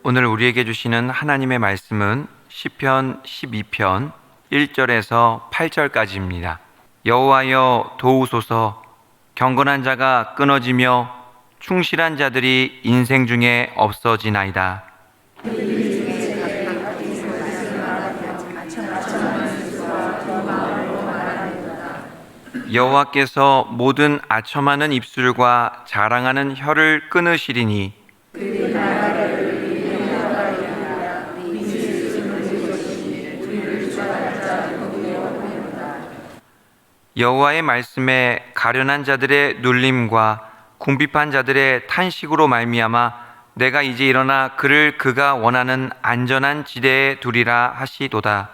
오늘 우리에게 주시는 하나님의 말씀은 시편 12편 1절에서 8절까지입니다. 여호와여 도우소서. 경건한 자가 끊어지며 충실한 자들이 인생 중에 없어지나이다. 여호와께서 모든 아첨하는 입술과 자랑하는 혀를 끊으시리니 여호와의 말씀에 가련한 자들의 눌림과 궁핍한 자들의 탄식으로 말미암아 내가 이제 일어나 그를 그가 원하는 안전한 지대에 두리라 하시도다.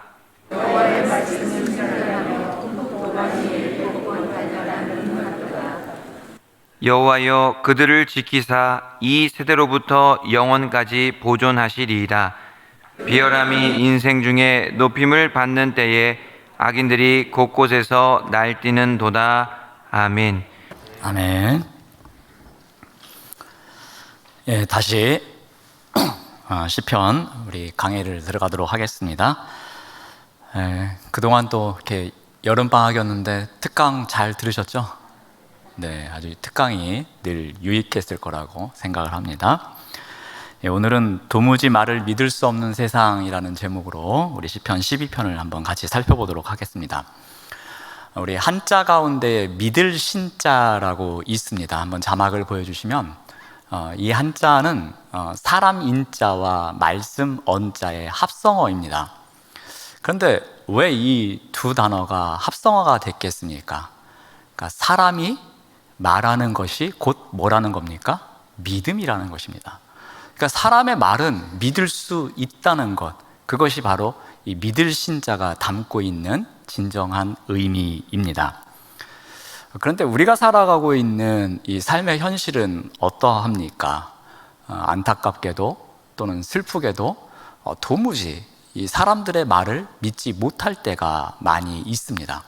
여호와여 그들을 지키사 이 세대로부터 영원까지 보존하시리이다. 비열함이 인생 중에 높임을 받는 때에 악인들이 곳곳에서 날뛰는 도다. 아멘. 아멘. 예, 다시 시편 우리 강의를 들어가도록 하겠습니다. 그동안 또 이렇게 여름방학이었는데 특강 잘 들으셨죠? 네, 아주 특강이 늘 유익했을 거라고 생각을 합니다. 예, 오늘은 도무지 말을 믿을 수 없는 세상이라는 제목으로 우리 시편 12편을 한번 같이 살펴보도록 하겠습니다. 우리 한자 가운데 믿을 신자라고 있습니다. 한번 자막을 보여주시면 이 한자는 사람 인자와 말씀 언자의 합성어입니다. 그런데 왜 이 두 단어가 합성어가 됐겠습니까? 그러니까 사람이 말하는 것이 곧 뭐라는 겁니까? 믿음이라는 것입니다. 그러니까 사람의 말은 믿을 수 있다는 것, 그것이 바로 이 믿을 신자가 담고 있는 진정한 의미입니다. 그런데 우리가 살아가고 있는 이 삶의 현실은 어떠합니까? 안타깝게도 또는 슬프게도 도무지 이 사람들의 말을 믿지 못할 때가 많이 있습니다.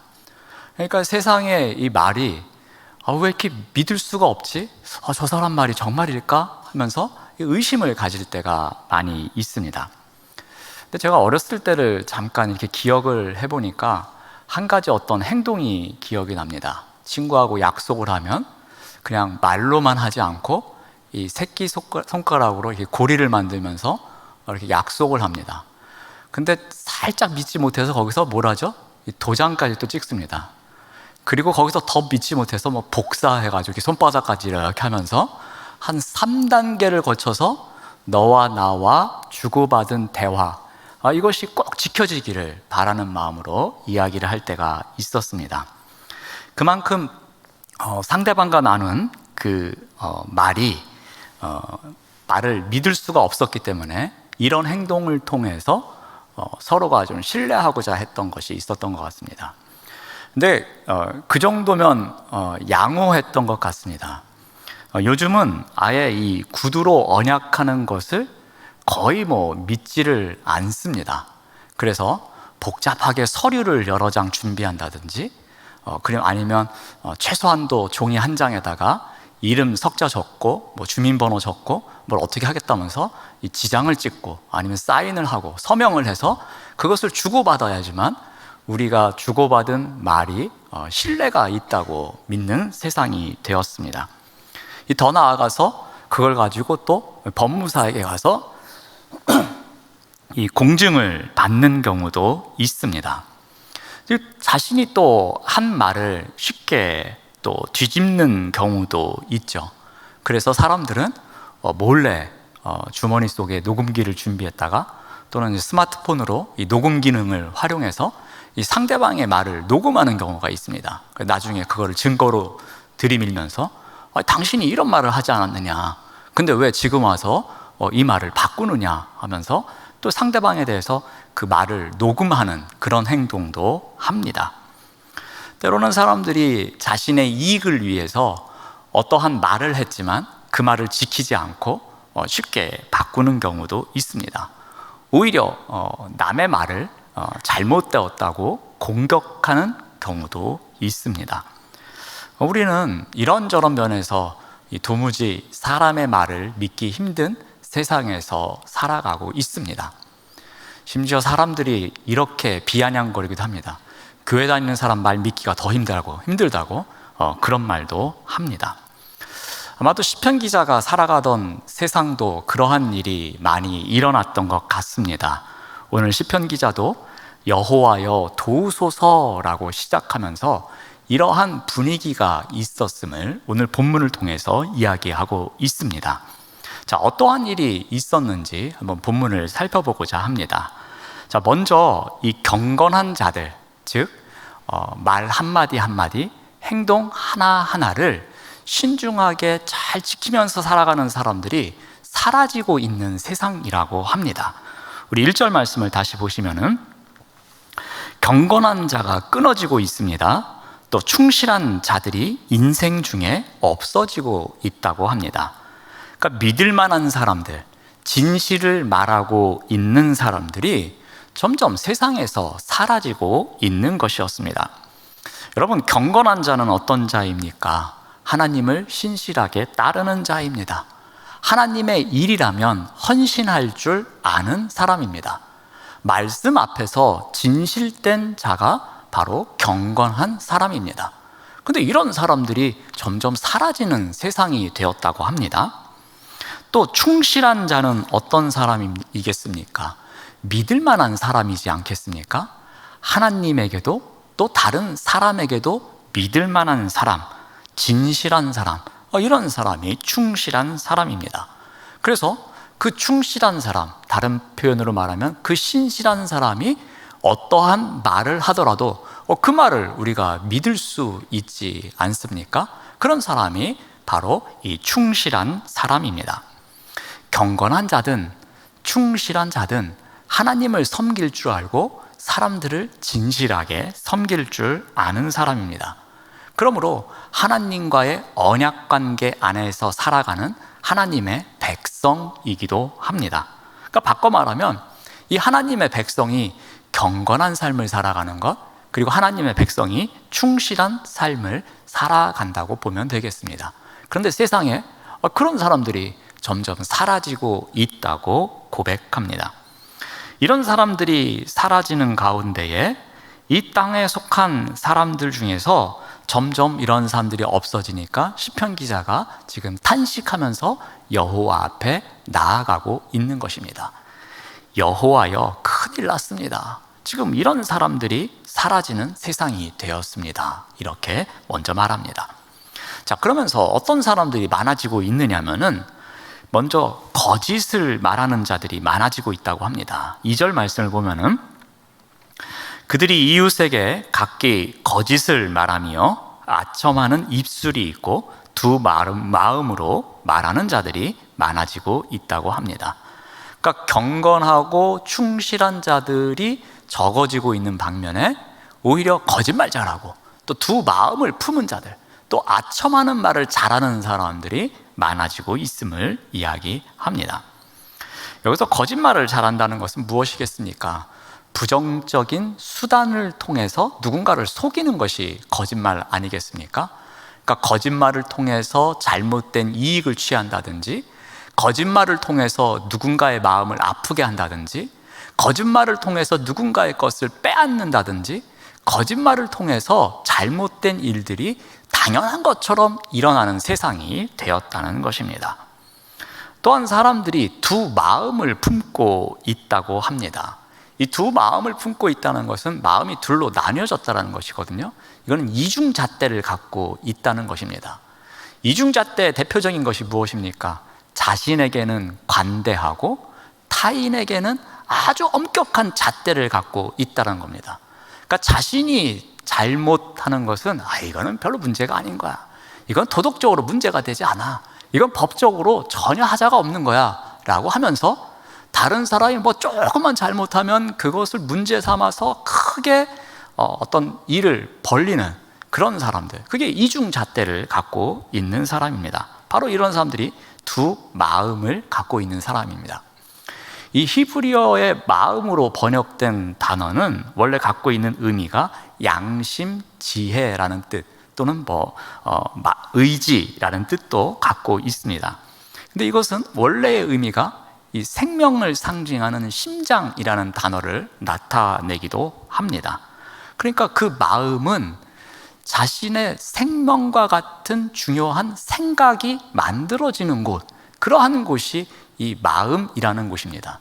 그러니까 세상의 이 말이 왜 이렇게 믿을 수가 없지? 저 사람 말이 정말일까? 하면서 의심을 가질 때가 많이 있습니다. 근데 제가 어렸을 때를 잠깐 이렇게 기억을 해보니까 한 가지 어떤 행동이 기억이 납니다. 친구하고 약속을 하면 그냥 말로만 하지 않고 이 새끼 손가락으로 이렇게 고리를 만들면서 이렇게 약속을 합니다. 근데 살짝 믿지 못해서 거기서 뭘 하죠? 도장까지 또 찍습니다. 그리고 거기서 더 믿지 못해서 복사해가지고 손바닥까지 이렇게 하면서 한 3단계를 거쳐서 너와 나와 주고받은 대화, 이것이 꼭 지켜지기를 바라는 마음으로 이야기를 할 때가 있었습니다. 그만큼 상대방과 나눈 그 말을 믿을 수가 없었기 때문에 이런 행동을 통해서 서로가 좀 신뢰하고자 했던 것이 있었던 것 같습니다. 근데 그 정도면 양호했던 것 같습니다. 요즘은 아예 이 구두로 언약하는 것을 거의 믿지를 않습니다. 그래서 복잡하게 서류를 여러 장 준비한다든지 아니면 최소한도 종이 한 장에다가 이름 석자 적고 주민번호 적고 뭘 어떻게 하겠다면서 이 지장을 찍고 아니면 사인을 하고 서명을 해서 그것을 주고받아야지만 우리가 주고받은 말이 신뢰가 있다고 믿는 세상이 되었습니다. 더 나아가서 그걸 가지고 또 법무사에게 가서 이 공증을 받는 경우도 있습니다. 자신이 또 한 말을 쉽게 또 뒤집는 경우도 있죠. 그래서 사람들은 몰래 주머니 속에 녹음기를 준비했다가 또는 스마트폰으로 이 녹음 기능을 활용해서 이 상대방의 말을 녹음하는 경우가 있습니다. 나중에 그거를 증거로 들이밀면서 당신이 이런 말을 하지 않았느냐, 근데 왜 지금 와서 이 말을 바꾸느냐 하면서 또 상대방에 대해서 그 말을 녹음하는 그런 행동도 합니다. 때로는 사람들이 자신의 이익을 위해서 어떠한 말을 했지만 그 말을 지키지 않고 쉽게 바꾸는 경우도 있습니다. 오히려 남의 말을 잘못되었다고 공격하는 경우도 있습니다. 우리는 이런저런 면에서 도무지 사람의 말을 믿기 힘든 세상에서 살아가고 있습니다. 심지어 사람들이 이렇게 비아냥거리기도 합니다. 교회 다니는 사람 말 믿기가 더 힘들다고 그런 말도 합니다. 아마도 시편 기자가 살아가던 세상도 그러한 일이 많이 일어났던 것 같습니다. 오늘 시편 기자도 여호와여 도우소서라고 시작하면서 이러한 분위기가 있었음을 오늘 본문을 통해서 이야기하고 있습니다. 자, 어떠한 일이 있었는지 한번 본문을 살펴보고자 합니다. 자, 먼저 이 경건한 자들, 즉 말 한마디 한마디, 행동 하나하나를 신중하게 잘 지키면서 살아가는 사람들이 사라지고 있는 세상이라고 합니다. 우리 1절 말씀을 다시 보시면은 경건한 자가 끊어지고 있습니다. 또 충실한 자들이 인생 중에 없어지고 있다고 합니다. 그러니까 믿을 만한 사람들, 진실을 말하고 있는 사람들이 점점 세상에서 사라지고 있는 것이었습니다. 여러분, 경건한 자는 어떤 자입니까? 하나님을 신실하게 따르는 자입니다. 하나님의 일이라면 헌신할 줄 아는 사람입니다. 말씀 앞에서 진실된 자가 바로 경건한 사람입니다. 그런데 이런 사람들이 점점 사라지는 세상이 되었다고 합니다. 또 충실한 자는 어떤 사람이겠습니까? 믿을 만한 사람이지 않겠습니까? 하나님에게도 또 다른 사람에게도 믿을 만한 사람, 진실한 사람, 이런 사람이 충실한 사람입니다. 그래서 그 충실한 사람, 다른 표현으로 말하면 그 신실한 사람이 어떠한 말을 하더라도 그 말을 우리가 믿을 수 있지 않습니까? 그런 사람이 바로 이 충실한 사람입니다. 경건한 자든 충실한 자든 하나님을 섬길 줄 알고 사람들을 진실하게 섬길 줄 아는 사람입니다. 그러므로 하나님과의 언약 관계 안에서 살아가는 하나님의 백성이기도 합니다. 그러니까 바꿔 말하면 이 하나님의 백성이 경건한 삶을 살아가는 것, 그리고 하나님의 백성이 충실한 삶을 살아간다고 보면 되겠습니다. 그런데 세상에 그런 사람들이 점점 사라지고 있다고 고백합니다. 이런 사람들이 사라지는 가운데에 이 땅에 속한 사람들 중에서 점점 이런 사람들이 없어지니까 시편 기자가 지금 탄식하면서 여호와 앞에 나아가고 있는 것입니다. 여호와여, 큰일 났습니다. 지금 이런 사람들이 사라지는 세상이 되었습니다. 이렇게 먼저 말합니다. 자, 그러면서 어떤 사람들이 많아지고 있느냐면은 먼저 거짓을 말하는 자들이 많아지고 있다고 합니다. 2절 말씀을 보면은 그들이 이웃에게 각기 거짓을 말하며 아첨하는 입술이 있고 두 마음으로 말하는 자들이 많아지고 있다고 합니다. 그러니까 경건하고 충실한 자들이 적어지고 있는 반면에 오히려 거짓말 잘하고 또 두 마음을 품은 자들, 또 아첨하는 말을 잘하는 사람들이 많아지고 있음을 이야기합니다. 여기서 거짓말을 잘한다는 것은 무엇이겠습니까? 부정적인 수단을 통해서 누군가를 속이는 것이 거짓말 아니겠습니까? 그러니까 거짓말을 통해서 잘못된 이익을 취한다든지, 거짓말을 통해서 누군가의 마음을 아프게 한다든지, 거짓말을 통해서 누군가의 것을 빼앗는다든지, 거짓말을 통해서 잘못된 일들이 당연한 것처럼 일어나는 세상이 되었다는 것입니다. 또한 사람들이 두 마음을 품고 있다고 합니다. 이 두 마음을 품고 있다는 것은 마음이 둘로 나뉘어졌다는 것이거든요. 이거는 이중잣대를 갖고 있다는 것입니다. 이중잣대의 대표적인 것이 무엇입니까? 자신에게는 관대하고 타인에게는 아주 엄격한 잣대를 갖고 있다는 겁니다. 그러니까 자신이 잘못하는 것은 이거는 별로 문제가 아닌 거야. 이건 도덕적으로 문제가 되지 않아. 이건 법적으로 전혀 하자가 없는 거야 라고 하면서 다른 사람이 조금만 잘못하면 그것을 문제 삼아서 크게 어떤 일을 벌리는 그런 사람들, 그게 이중잣대를 갖고 있는 사람입니다. 바로 이런 사람들이 두 마음을 갖고 있는 사람입니다. 이 히브리어의 마음으로 번역된 단어는 원래 갖고 있는 의미가 양심, 지혜라는 뜻, 또는 의지라는 뜻도 갖고 있습니다. 근데 이것은 원래의 의미가 이 생명을 상징하는 심장이라는 단어를 나타내기도 합니다. 그러니까 그 마음은 자신의 생명과 같은 중요한 생각이 만들어지는 곳, 그러한 곳이 이 마음이라는 곳입니다.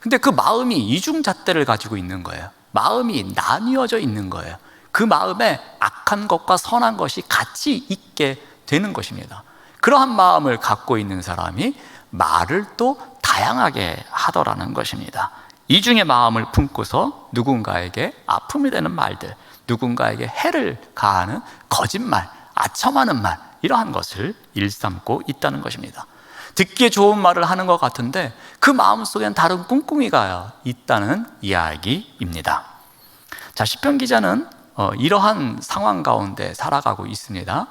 근데 그 마음이 이중잣대를 가지고 있는 거예요. 마음이 나뉘어져 있는 거예요. 그 마음에 악한 것과 선한 것이 같이 있게 되는 것입니다. 그러한 마음을 갖고 있는 사람이 말을 또 다양하게 하더라는 것입니다. 이중의 마음을 품고서 누군가에게 아픔이 되는 말들, 누군가에게 해를 가하는 거짓말, 아첨하는 말, 이러한 것을 일삼고 있다는 것입니다. 듣기에 좋은 말을 하는 것 같은데 그 마음속엔 다른 꿍꿍이가 있다는 이야기입니다. 자, 시편 기자는 이러한 상황 가운데 살아가고 있습니다.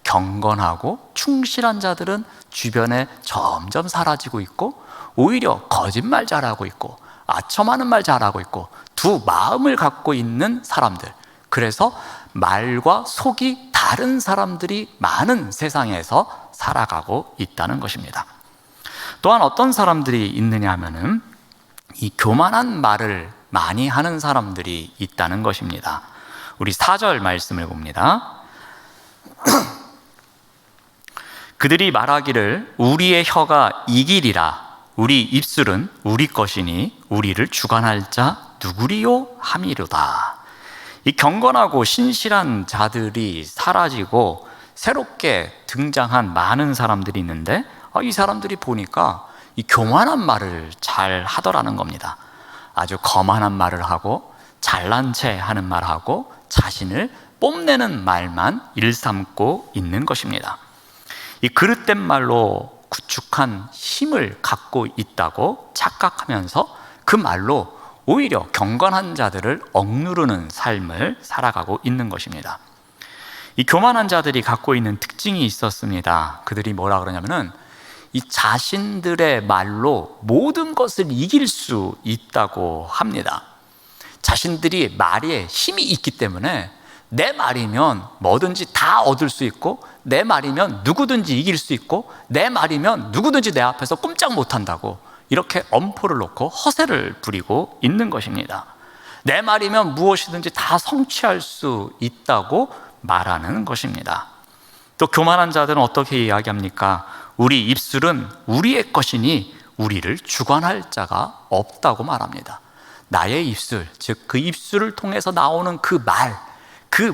경건하고 충실한 자들은 주변에 점점 사라지고 있고, 오히려 거짓말 잘하고 있고 아첨하는 말 잘하고 있고, 두 마음을 갖고 있는 사람들, 그래서 말과 속이 다른 사람들이 많은 세상에서 살아가고 있다는 것입니다. 또한 어떤 사람들이 있느냐 하면은 이 교만한 말을 많이 하는 사람들이 있다는 것입니다. 우리 4절 말씀을 봅니다. 그들이 말하기를 우리의 혀가 이기리라, 우리 입술은 우리 것이니 우리를 주관할 자 누구리요 함이로다. 이 경건하고 신실한 자들이 사라지고 새롭게 등장한 많은 사람들이 있는데, 이 사람들이 보니까 이 교만한 말을 잘 하더라는 겁니다. 아주 거만한 말을 하고 잘난 체 하는 말하고 자신을 뽐내는 말만 일삼고 있는 것입니다. 이 그릇된 말로 구축한 힘을 갖고 있다고 착각하면서 그 말로 오히려 경건한 자들을 억누르는 삶을 살아가고 있는 것입니다. 이 교만한 자들이 갖고 있는 특징이 있었습니다. 그들이 뭐라 그러냐면은 이 자신들의 말로 모든 것을 이길 수 있다고 합니다. 자신들이 말에 힘이 있기 때문에 내 말이면 뭐든지 다 얻을 수 있고, 내 말이면 누구든지 이길 수 있고, 내 말이면 누구든지 내 앞에서 꼼짝 못한다고 이렇게 엄포를 놓고 허세를 부리고 있는 것입니다. 내 말이면 무엇이든지 다 성취할 수 있다고 말하는 것입니다. 또 교만한 자들은 어떻게 이야기합니까? 우리 입술은 우리의 것이니 우리를 주관할 자가 없다고 말합니다. 나의 입술, 즉 그 입술을 통해서 나오는 그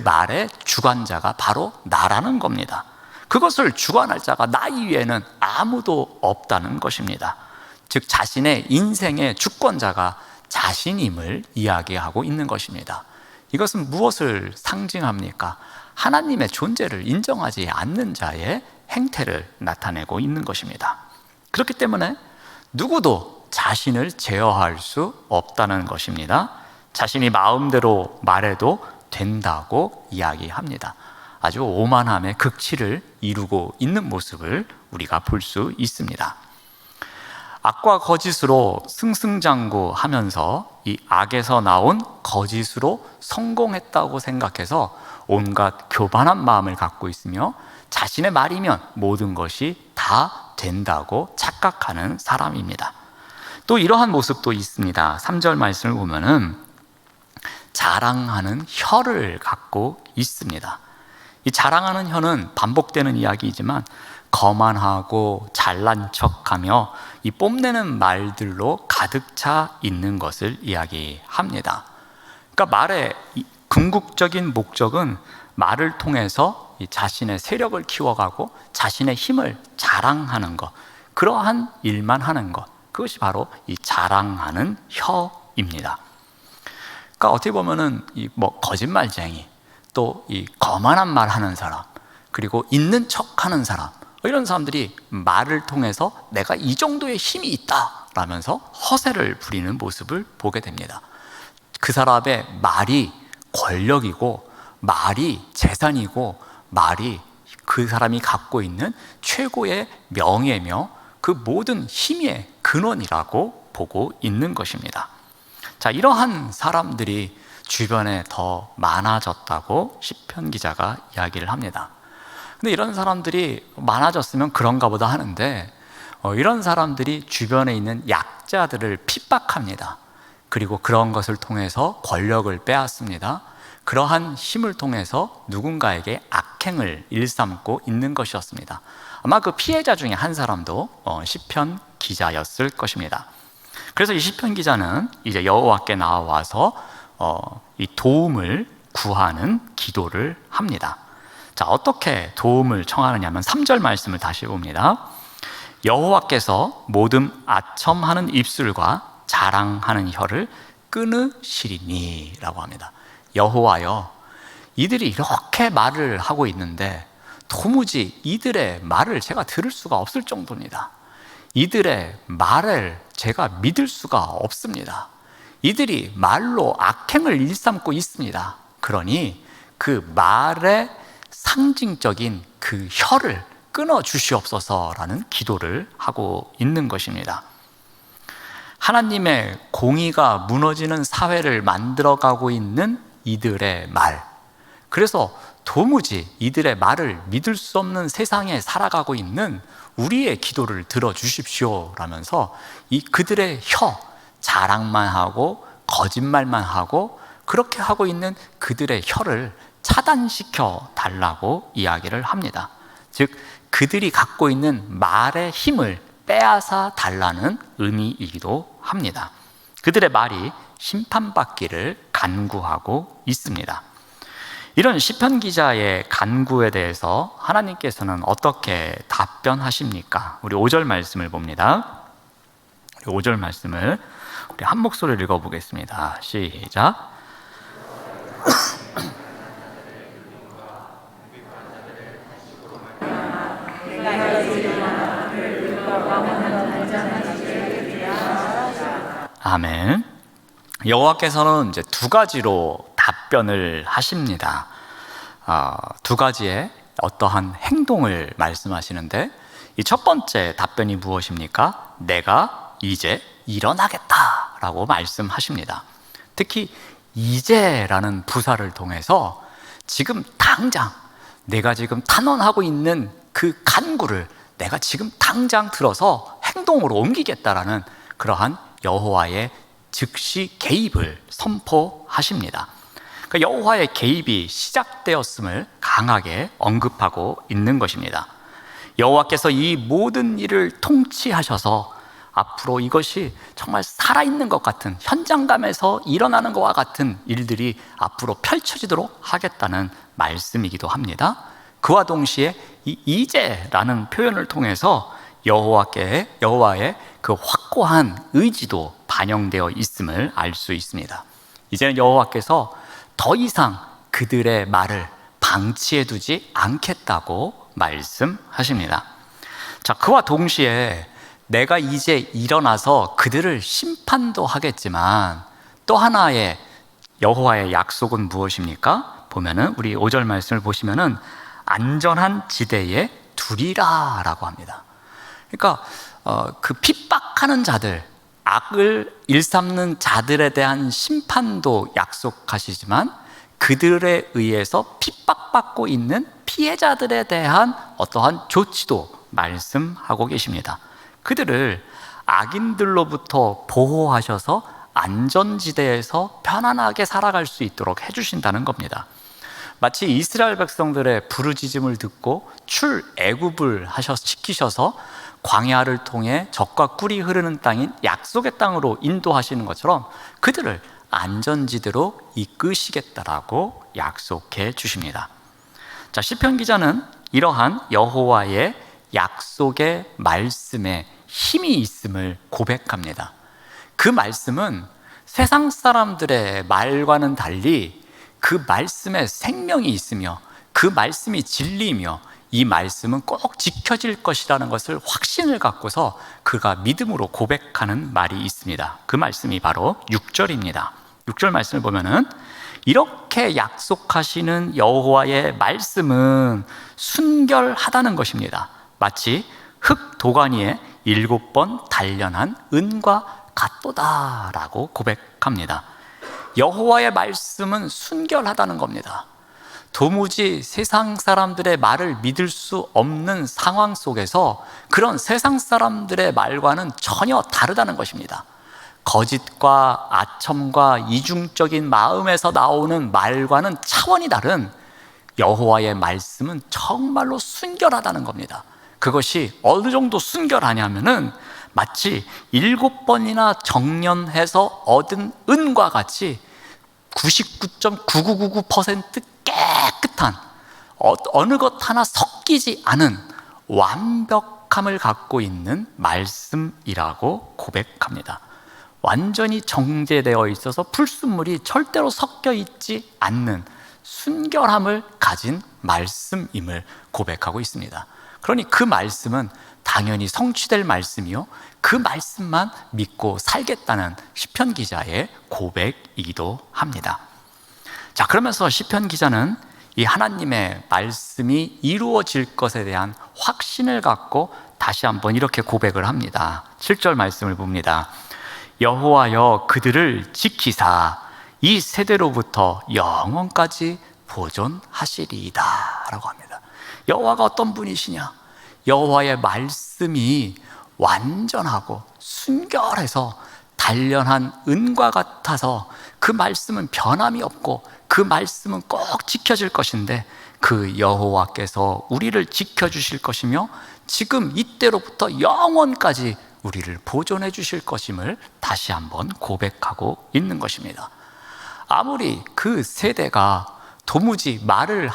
말의 주관자가 바로 나라는 겁니다. 그것을 주관할 자가 나 이외에는 아무도 없다는 것입니다. 즉 자신의 인생의 주권자가 자신임을 이야기하고 있는 것입니다. 이것은 무엇을 상징합니까? 하나님의 존재를 인정하지 않는 자의 행태를 나타내고 있는 것입니다. 그렇기 때문에 누구도 자신을 제어할 수 없다는 것입니다. 자신이 마음대로 말해도 된다고 이야기합니다. 아주 오만함의 극치를 이루고 있는 모습을 우리가 볼 수 있습니다. 악과 거짓으로 승승장구하면서 이 악에서 나온 거짓으로 성공했다고 생각해서 온갖 교만한 마음을 갖고 있으며, 자신의 말이면 모든 것이 다 된다고 착각하는 사람입니다. 또 이러한 모습도 있습니다. 3절 말씀을 보면은 자랑하는 혀를 갖고 있습니다. 이 자랑하는 혀는 반복되는 이야기이지만 거만하고 잘난 척하며 이 뽐내는 말들로 가득 차 있는 것을 이야기합니다. 그러니까 말의 궁극적인 목적은 말을 통해서 자신의 세력을 키워가고 자신의 힘을 자랑하는 것, 그러한 일만 하는 것, 그것이 바로 이 자랑하는 혀입니다. 그러니까 어떻게 보면은 거짓말쟁이, 또 이 거만한 말 하는 사람, 그리고 있는 척 하는 사람, 이런 사람들이 말을 통해서 내가 이 정도의 힘이 있다 라면서 허세를 부리는 모습을 보게 됩니다. 그 사람의 말이 권력이고, 말이 재산이고, 말이 그 사람이 갖고 있는 최고의 명예며 그 모든 힘의 근원이라고 보고 있는 것입니다. 자, 이러한 사람들이 주변에 더 많아졌다고 시편 기자가 이야기를 합니다. 근데 이런 사람들이 많아졌으면 그런가 보다 하는데, 이런 사람들이 주변에 있는 약자들을 핍박합니다. 그리고 그런 것을 통해서 권력을 빼앗습니다. 그러한 힘을 통해서 누군가에게 악행을 일삼고 있는 것이었습니다. 아마 그 피해자 중에 한 사람도 시편 기자였을 것입니다. 그래서 이 시편 기자는 이제 여호와께 나와서 이 도움을 구하는 기도를 합니다. 자, 어떻게 도움을 청하느냐면 3절 말씀을 다시 봅니다. 여호와께서 모든 아첨하는 입술과 자랑하는 혀를 끊으시리니 라고 합니다. 여호와여, 이들이 이렇게 말을 하고 있는데 도무지 이들의 말을 제가 들을 수가 없을 정도입니다. 이들의 말을 제가 믿을 수가 없습니다. 이들이 말로 악행을 일삼고 있습니다. 그러니 그 말의 상징적인 그 혀를 끊어 주시옵소서라는 기도를 하고 있는 것입니다. 하나님의 공의가 무너지는 사회를 만들어가고 있는 이들의 말, 그래서 도무지 이들의 말을 믿을 수 없는 세상에 살아가고 있는 우리의 기도를 들어주십시오 라면서 이 그들의 혀, 자랑만 하고 거짓말만 하고 그렇게 하고 있는 그들의 혀를 차단시켜 달라고 이야기를 합니다. 즉 그들이 갖고 있는 말의 힘을 빼앗아 달라는 의미이기도 합니다. 그들의 말이 심판받기를 간구하고 있습니다. 이런 시편 기자의 간구에 대해서 하나님께서는 어떻게 답변하십니까? 우리 5절 말씀을 봅니다. 5절 말씀을 우리 한 목소리를 읽어보겠습니다. 시작. 아멘. 여호와께서는 이제 두 가지로 답변을 하십니다. 두 가지의 어떠한 행동을 말씀하시는데 이 첫 번째 답변이 무엇입니까? 내가 이제 일어나겠다라고 말씀하십니다. 특히 이제라는 부사를 통해서 지금 당장 내가 지금 탄원하고 있는 그 간구를 내가 지금 당장 들어서 행동으로 옮기겠다라는 그러한 여호와의 즉시 개입을 선포하십니다. 그러니까 여호와의 개입이 시작되었음을 강하게 언급하고 있는 것입니다. 여호와께서 이 모든 일을 통치하셔서 앞으로 이것이 정말 살아있는 것 같은 현장감에서 일어나는 것과 같은 일들이 앞으로 펼쳐지도록 하겠다는 말씀이기도 합니다. 그와 동시에 이 이제라는 표현을 통해서 여호와의 그 확고한 의지도 반영되어 있음을 알 수 있습니다. 이제는 여호와께서 더 이상 그들의 말을 방치해 두지 않겠다고 말씀하십니다. 자, 그와 동시에 내가 이제 일어나서 그들을 심판도 하겠지만 또 하나의 여호와의 약속은 무엇입니까? 보면은 우리 5절 말씀을 보시면은 안전한 지대에 두리라 라고 합니다. 그러니까 그 핍박하는 자들, 악을 일삼는 자들에 대한 심판도 약속하시지만 그들에 의해서 핍박받고 있는 피해자들에 대한 어떠한 조치도 말씀하고 계십니다. 그들을 악인들로부터 보호하셔서 안전지대에서 편안하게 살아갈 수 있도록 해주신다는 겁니다. 마치 이스라엘 백성들의 부르짖음을 듣고 출애굽을 시키셔서 광야를 통해 젖과 꿀이 흐르는 땅인 약속의 땅으로 인도하시는 것처럼 그들을 안전지대로 이끄시겠다라고 약속해 주십니다. 자, 시편 기자는 이러한 여호와의 약속의 말씀에 힘이 있음을 고백합니다. 그 말씀은 세상 사람들의 말과는 달리 그 말씀에 생명이 있으며 그 말씀이 진리이며 이 말씀은 꼭 지켜질 것이라는 것을 확신을 갖고서 그가 믿음으로 고백하는 말이 있습니다. 그 말씀이 바로 6절입니다. 6절 말씀을 보면은 이렇게 약속하시는 여호와의 말씀은 순결하다는 것입니다. 마치 흙 도가니에 7번 단련한 은과 같도다라고 고백합니다. 여호와의 말씀은 순결하다는 겁니다. 도무지 세상 사람들의 말을 믿을 수 없는 상황 속에서 그런 세상 사람들의 말과는 전혀 다르다는 것입니다. 거짓과 아첨과 이중적인 마음에서 나오는 말과는 차원이 다른 여호와의 말씀은 정말로 순결하다는 겁니다. 그것이 어느 정도 순결하냐면은 마치 7번이나 정련해서 얻은 은과 같이 99.9999% 깨끗한 어느 것 하나 섞이지 않은 완벽함을 갖고 있는 말씀이라고 고백합니다. 완전히 정제되어 있어서 불순물이 절대로 섞여 있지 않는 순결함을 가진 말씀임을 고백하고 있습니다. 그러니 그 말씀은 당연히 성취될 말씀이요, 그 말씀만 믿고 살겠다는 시편 기자의 고백이기도 합니다. 자, 그러면서 시편 기자는 이 하나님의 말씀이 이루어질 것에 대한 확신을 갖고 다시 한번 이렇게 고백을 합니다. 7절 말씀을 봅니다. 여호와여 그들을 지키사 이 세대로부터 영원까지 보존하시리이다 라고 합니다. 여호와가 어떤 분이시냐? 여호와의 말씀이 완전하고 순결해서 단련한 은과 같아서 그 말씀은 변함이 없고 그 말씀은 꼭 지켜질 것인데 그 여호와께서 우리를 지켜주실 것이며 지금 이때로부터 영원까지 우리를 보존해 주실 것임을 다시 한번 고백하고 있는 것입니다. 아무리 그 세대가 도무지 말을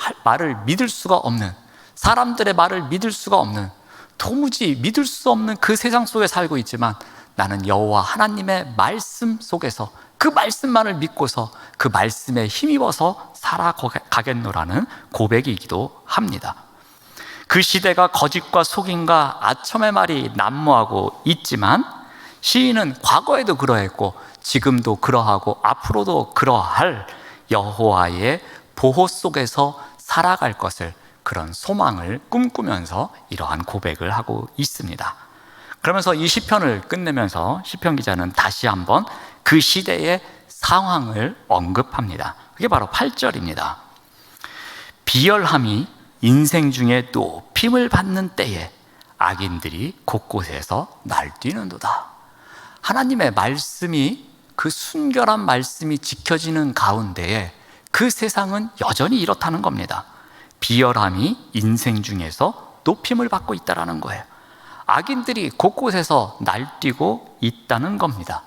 믿을 수가 없는, 사람들의 말을 믿을 수가 없는, 도무지 믿을 수 없는 그 세상 속에 살고 있지만 나는 여호와 하나님의 말씀 속에서 그 말씀만을 믿고서 그 말씀에 힘입어서 살아가겠노라는 고백이기도 합니다. 그 시대가 거짓과 속임과 아첨의 말이 난무하고 있지만 시인은 과거에도 그러했고 지금도 그러하고 앞으로도 그러할 여호와의 보호 속에서 살아갈 것을, 그런 소망을 꿈꾸면서 이러한 고백을 하고 있습니다. 그러면서 이 시편을 끝내면서 시편 기자는 다시 한번 그 시대의 상황을 언급합니다. 그게 바로 8절입니다. 비열함이 인생 중에 높임을 받는 때에 악인들이 곳곳에서 날뛰는도다. 하나님의 말씀이, 그 순결한 말씀이 지켜지는 가운데에 그 세상은 여전히 이렇다는 겁니다. 비열함이 인생 중에서 높임을 받고 있다는 거예요. 악인들이 곳곳에서 날뛰고 있다는 겁니다.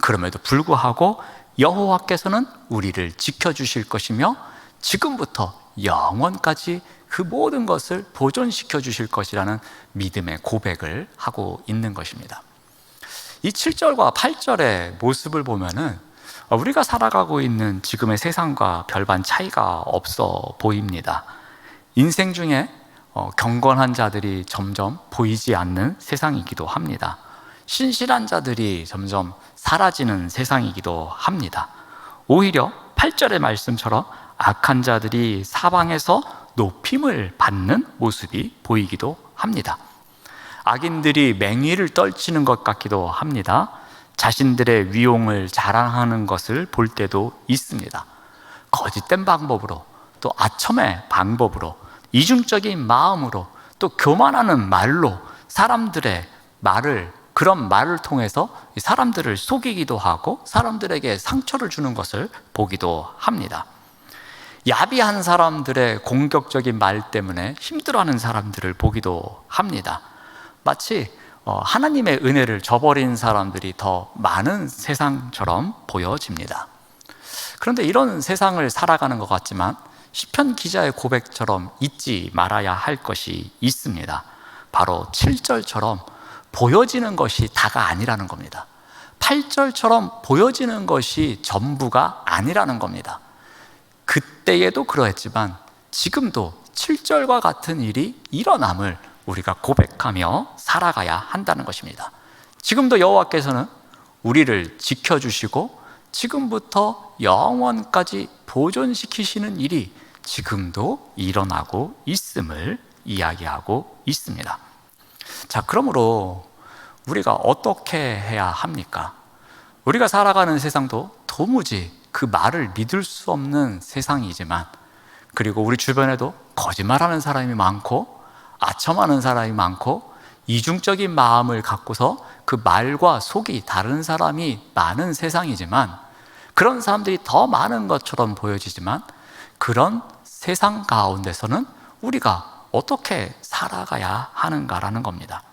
그럼에도 불구하고 여호와께서는 우리를 지켜주실 것이며 지금부터 영원까지 그 모든 것을 보존시켜 주실 것이라는 믿음의 고백을 하고 있는 것입니다. 이 7절과 8절의 모습을 보면은 우리가 살아가고 있는 지금의 세상과 별반 차이가 없어 보입니다. 인생 중에 경건한 자들이 점점 보이지 않는 세상이기도 합니다. 신실한 자들이 점점 사라지는 세상이기도 합니다. 오히려 8절의 말씀처럼 악한 자들이 사방에서 높임을 받는 모습이 보이기도 합니다. 악인들이 맹위를 떨치는 것 같기도 합니다. 자신들의 위용을 자랑하는 것을 볼 때도 있습니다. 거짓된 방법으로, 또 아첨의 방법으로, 이중적인 마음으로, 또 교만하는 말로 사람들의 말을, 그런 말을 통해서 사람들을 속이기도 하고 사람들에게 상처를 주는 것을 보기도 합니다. 야비한 사람들의 공격적인 말 때문에 힘들어하는 사람들을 보기도 합니다. 마치 하나님의 은혜를 저버린 사람들이 더 많은 세상처럼 보여집니다. 그런데 이런 세상을 살아가는 것 같지만 시편 기자의 고백처럼 잊지 말아야 할 것이 있습니다. 바로 7절처럼 보여지는 것이 다가 아니라는 겁니다. 8절처럼 보여지는 것이 전부가 아니라는 겁니다. 그때에도 그러했지만 지금도 7절과 같은 일이 일어남을 우리가 고백하며 살아가야 한다는 것입니다. 지금도 여호와께서는 우리를 지켜주시고 지금부터 영원까지 보존시키시는 일이 지금도 일어나고 있음을 이야기하고 있습니다. 자, 그러므로 우리가 어떻게 해야 합니까? 우리가 살아가는 세상도 도무지 그 말을 믿을 수 없는 세상이지만 그리고 우리 주변에도 거짓말하는 사람이 많고 아첨하는 사람이 많고 이중적인 마음을 갖고서 그 말과 속이 다른 사람이 많은 세상이지만, 그런 사람들이 더 많은 것처럼 보여지지만 그런 세상 가운데서는 우리가 어떻게 살아가야 하는가라는 겁니다.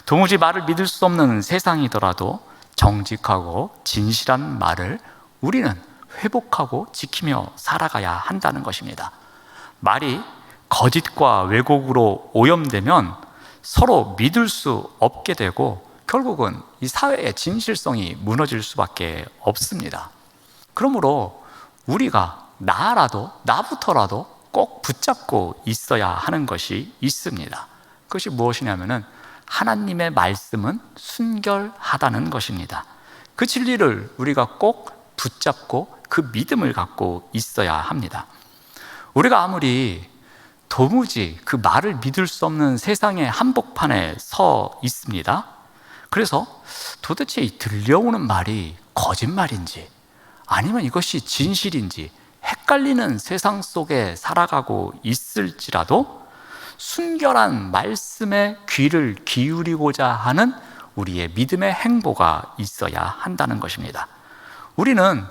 도무지 말을 믿을 수 없는 세상이더라도 정직하고 진실한 말을 우리는 회복하고 지키며 살아가야 한다는 것입니다. 말이 거짓과 왜곡으로 오염되면 서로 믿을 수 없게 되고 결국은 이 사회의 진실성이 무너질 수밖에 없습니다. 그러므로 우리가 나부터라도 꼭 붙잡고 있어야 하는 것이 있습니다. 그것이 무엇이냐면은 하나님의 말씀은 순결하다는 것입니다. 그 진리를 우리가 꼭 붙잡고 그 믿음을 갖고 있어야 합니다. 우리가 아무리 도무지 그 말을 믿을 수 없는 세상의 한복판에 서 있습니다. 그래서 도대체 이 들려오는 말이 거짓말인지 아니면 이것이 진실인지 헷갈리는 세상 속에 살아가고 있을지라도 순결한 말씀에 귀를 기울이고자 하는 우리의 믿음의 행보가 있어야 한다는 것입니다. 우리는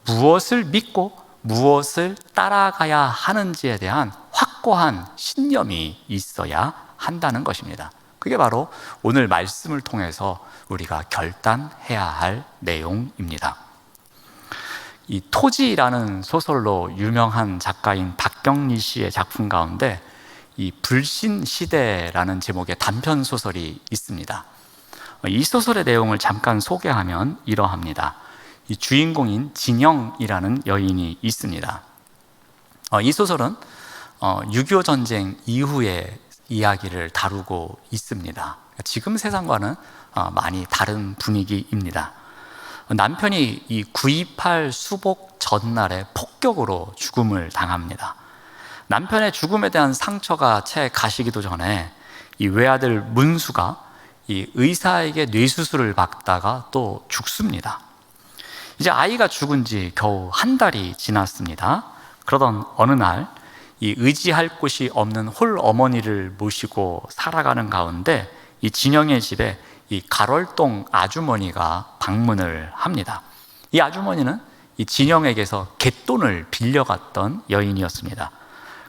무엇을 믿고 무엇을 따라가야 하는지에 대한 확고한 신념이 있어야 한다는 것입니다. 그게 바로 오늘 말씀을 통해서 우리가 결단해야 할 내용입니다. 이 토지라는 소설로 유명한 작가인 박경리 씨의 작품 가운데 이 불신시대라는 제목의 단편 소설이 있습니다. 이 소설의 내용을 잠깐 소개하면 이러합니다. 이 주인공인 진영이라는 여인이 있습니다. 이 소설은 6.25 전쟁 이후의 이야기를 다루고 있습니다. 지금 세상과는 많이 다른 분위기입니다. 남편이 이 9.28 수복 전날에 폭격으로 죽음을 당합니다. 남편의 죽음에 대한 상처가 채 가시기도 전에 이 외아들 문수가 이 의사에게 뇌수술을 받다가 또 죽습니다. 이제 아이가 죽은 지 겨우 한 달이 지났습니다. 그러던 어느 날 이 의지할 곳이 없는 홀 어머니를 모시고 살아가는 가운데 이 진영의 집에 이 가롤동 아주머니가 방문을 합니다. 이 아주머니는 이 진영에게서 갯돈을 빌려갔던 여인이었습니다.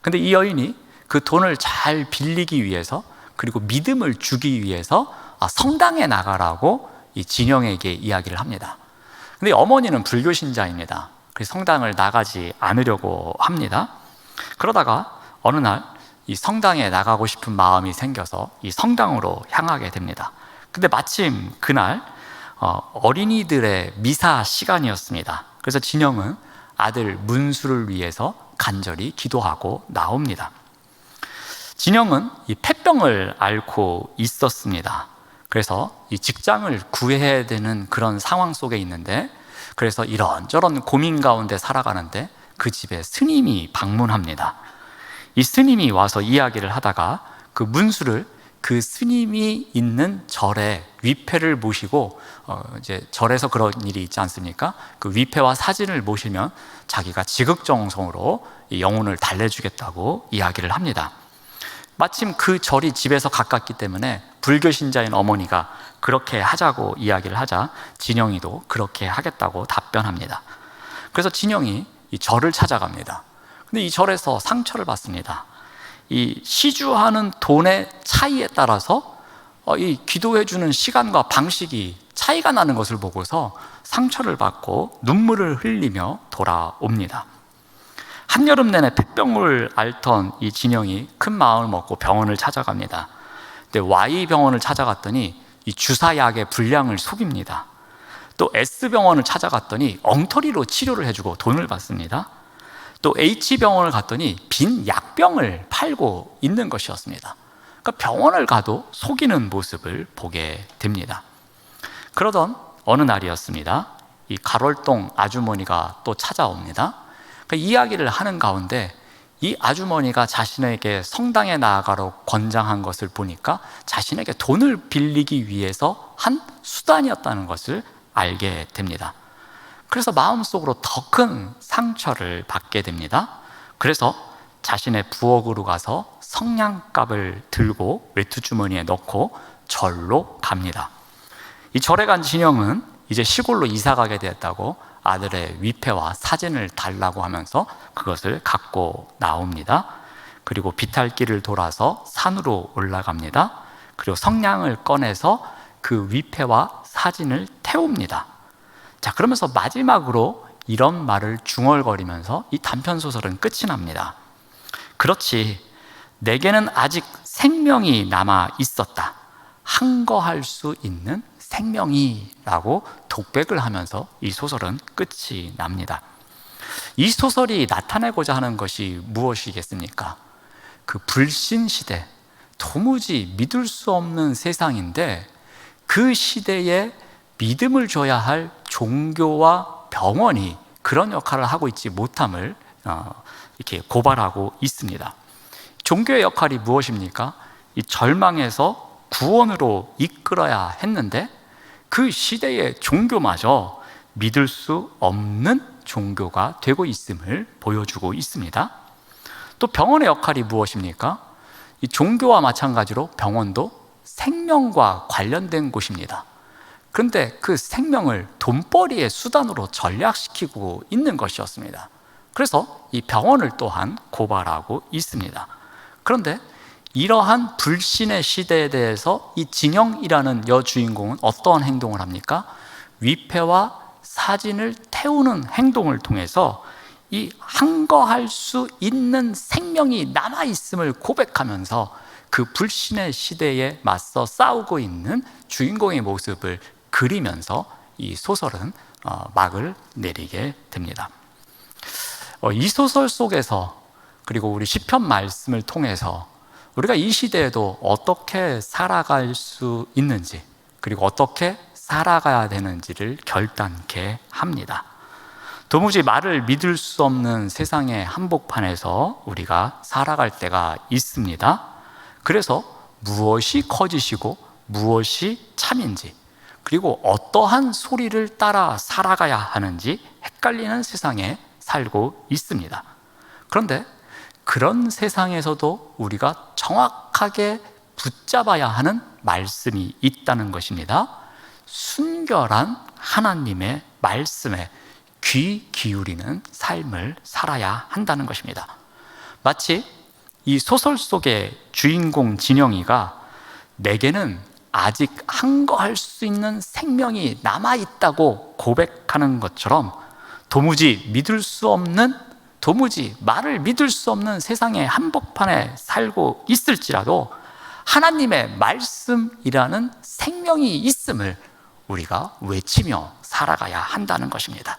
근데 이 여인이 그 돈을 잘 빌리기 위해서, 그리고 믿음을 주기 위해서 성당에 나가라고 이 진영에게 이야기를 합니다. 근데 어머니는 불교 신자입니다. 그래서 성당을 나가지 않으려고 합니다. 그러다가 어느 날 이 성당에 나가고 싶은 마음이 생겨서 이 성당으로 향하게 됩니다. 근데 마침 그날 어린이들의 미사 시간이었습니다. 그래서 진영은 아들 문수를 위해서 간절히 기도하고 나옵니다. 진영은 이 폐병을 앓고 있었습니다. 그래서 이 직장을 구해야 되는 그런 상황 속에 있는데, 그래서 이런저런 고민 가운데 살아가는데 그 집에 스님이 방문합니다. 이 스님이 와서 이야기를 하다가 그 문수를 그 스님이 있는 절에 위패를 모시고 이제 절에서 그런 일이 있지 않습니까? 그 위패와 사진을 모시면 자기가 지극정성으로 영혼을 달래주겠다고 이야기를 합니다. 마침 그 절이 집에서 가깝기 때문에 불교 신자인 어머니가 그렇게 하자고 이야기를 하자 진영이도 그렇게 하겠다고 답변합니다. 그래서 진영이 이 절을 찾아갑니다. 근데 이 절에서 상처를 받습니다. 이 시주하는 돈의 차이에 따라서 이 기도해주는 시간과 방식이 차이가 나는 것을 보고서 상처를 받고 눈물을 흘리며 돌아옵니다. 한여름 내내 폐병을 앓던 이 진영이 큰 마음을 먹고 병원을 찾아갑니다. 근데 Y병원을 찾아갔더니 이 주사약의 분량을 속입니다. 또 S병원을 찾아갔더니 엉터리로 치료를 해주고 돈을 받습니다. 또 H병원을 갔더니 빈 약병을 팔고 있는 것이었습니다. 그러니까 병원을 가도 속이는 모습을 보게 됩니다. 그러던 어느 날이었습니다. 이 가롤동 아주머니가 또 찾아옵니다. 그러니까 이야기를 하는 가운데 이 아주머니가 자신에게 성당에 나아가라고 권장한 것을 보니까 자신에게 돈을 빌리기 위해서 한 수단이었다는 것을 알게 됩니다. 그래서 마음속으로 더 큰 상처를 받게 됩니다. 그래서 자신의 부엌으로 가서 성냥갑을 들고 외투주머니에 넣고 절로 갑니다. 이 절에 간 진영은 이제 시골로 이사 가게 되었다고 아들의 위패와 사진을 달라고 하면서 그것을 갖고 나옵니다. 그리고 비탈길을 돌아서 산으로 올라갑니다. 그리고 성냥을 꺼내서 그 위패와 사진을 태웁니다. 자, 그러면서 마지막으로 이런 말을 중얼거리면서 이 단편 소설은 끝이 납니다. 그렇지, 내게는 아직 생명이 남아 있었다. 항거할 수 있는 생명이라고 독백을 하면서 이 소설은 끝이 납니다. 이 소설이 나타내고자 하는 것이 무엇이겠습니까? 그 불신 시대, 도무지 믿을 수 없는 세상인데 그 시대에 믿음을 줘야 할 종교와 병원이 그런 역할을 하고 있지 못함을 이렇게 고발하고 있습니다. 종교의 역할이 무엇입니까? 이 절망에서 구원으로 이끌어야 했는데 그 시대의 종교마저 믿을 수 없는 종교가 되고 있음을 보여주고 있습니다. 또 병원의 역할이 무엇입니까? 이 종교와 마찬가지로 병원도 생명과 관련된 곳입니다. 그런데 그 생명을 돈벌이의 수단으로 전략시키고 있는 것이었습니다. 그래서 이 병원을 또한 고발하고 있습니다. 그런데 이러한 불신의 시대에 대해서 이 진영이라는 여주인공은 어떠한 행동을 합니까? 위패와 사진을 태우는 행동을 통해서 이 항거할 수 있는 생명이 남아있음을 고백하면서 그 불신의 시대에 맞서 싸우고 있는 주인공의 모습을 그리면서 이 소설은 막을 내리게 됩니다. 이 소설 속에서 그리고 우리 시편 말씀을 통해서 우리가 이 시대에도 어떻게 살아갈 수 있는지 그리고 어떻게 살아가야 되는지를 결단케 합니다. 도무지 말을 믿을 수 없는 세상의 한복판에서 우리가 살아갈 때가 있습니다. 그래서 무엇이 거짓이고 무엇이 참인지 그리고 어떠한 소리를 따라 살아가야 하는지 헷갈리는 세상에 살고 있습니다. 그런데 그런 세상에서도 우리가 정확하게 붙잡아야 하는 말씀이 있다는 것입니다. 순결한 하나님의 말씀에 귀 기울이는 삶을 살아야 한다는 것입니다. 마치 이 소설 속의 주인공 진영이가 내게는 아직 항거할 수 있는 생명이 남아있다고 고백하는 것처럼 도무지 말을 믿을 수 없는 세상의 한복판에 살고 있을지라도 하나님의 말씀이라는 생명이 있음을 우리가 외치며 살아가야 한다는 것입니다.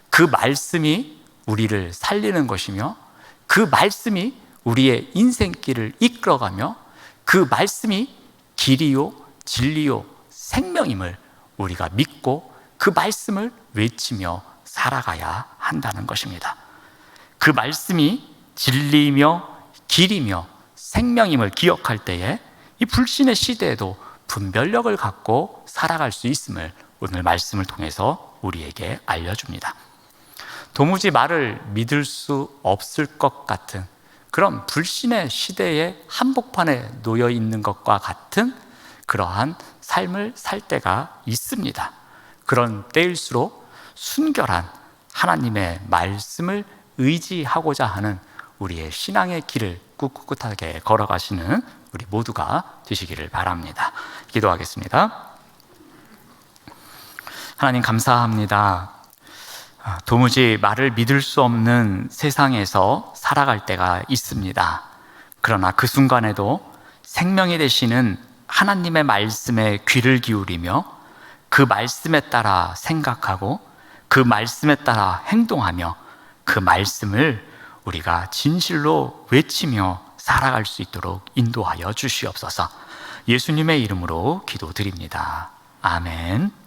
그 말씀이 우리를 살리는 것이며 그 말씀이 우리의 인생길을 이끌어가며 그 말씀이 길이요 진리요 생명임을 우리가 믿고 그 말씀을 외치며 살아가야 한다는 것입니다. 그 말씀이 진리이며 길이며 생명임을 기억할 때에 이 불신의 시대에도 분별력을 갖고 살아갈 수 있음을 오늘 말씀을 통해서 우리에게 알려줍니다. 도무지 말을 믿을 수 없을 것 같은 그런 불신의 시대의 한복판에 놓여 있는 것과 같은 그러한 삶을 살 때가 있습니다. 그런 때일수록 순결한 하나님의 말씀을 의지하고자 하는 우리의 신앙의 길을 꿋꿋하게 걸어가시는 우리 모두가 되시기를 바랍니다. 기도하겠습니다. 하나님 감사합니다. 도무지 말을 믿을 수 없는 세상에서 살아갈 때가 있습니다. 그러나 그 순간에도 생명이 되시는 하나님의 말씀에 귀를 기울이며 그 말씀에 따라 생각하고 그 말씀에 따라 행동하며 그 말씀을 우리가 진실로 외치며 살아갈 수 있도록 인도하여 주시옵소서. 예수님의 이름으로 기도드립니다. 아멘.